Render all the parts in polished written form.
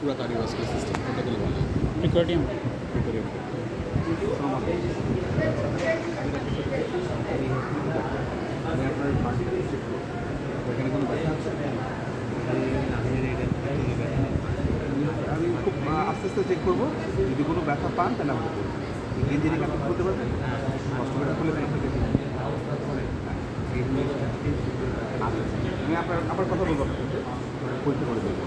পুরো cardiovascular system কোনটা গেলে ভালো? প্রিকর্ডিয়াম। প্রিকর্ডিয়াম। আমি আপনার মার্কেট চেক করব, ওখানে কোনো ব্যথা আছে? আমি খুব আস্তে আস্তে চেক করবো, যদি কোনো ব্যথা পান তাহলে আমাকে বলবেন। ইঞ্জিনিয়ারিং আপনি বলতে পারবেন, কষ্ট করে খুলে দেন আপনাকে। আমি আবার কথা বলবো আপনার সাথে, পরীক্ষা করে দেবো।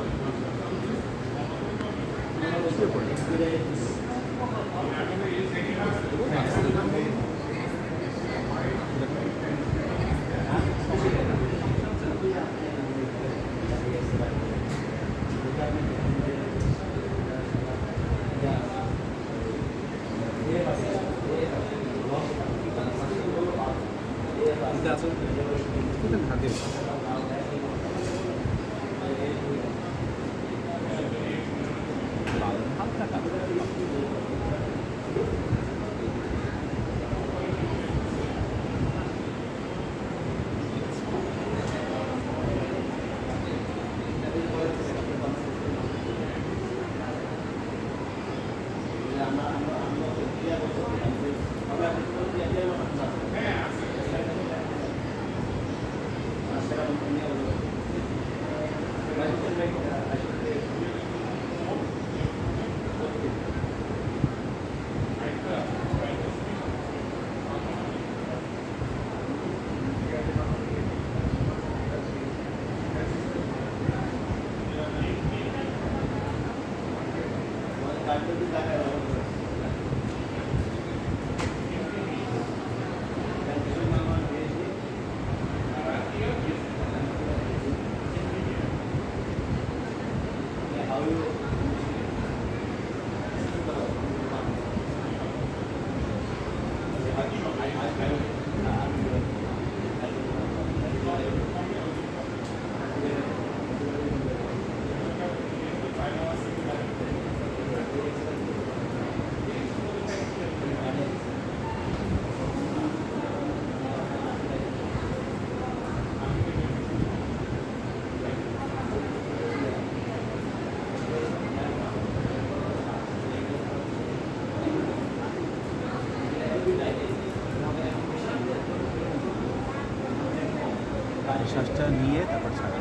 শ্বাসটা নিয়ে তারপর ছাড়া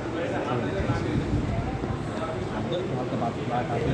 হালকা বাদ আসে।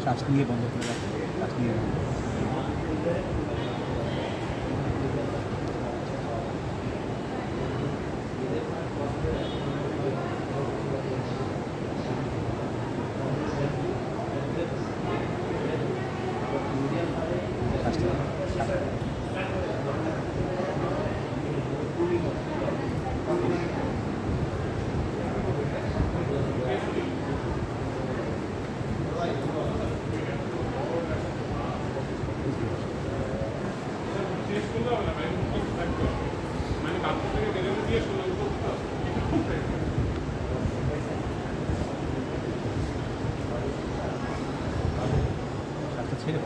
শ্বাস নিয়ে বন্ধ করে রাখতে, শ্বাস নিয়ে বন্ধ। ছেড়ে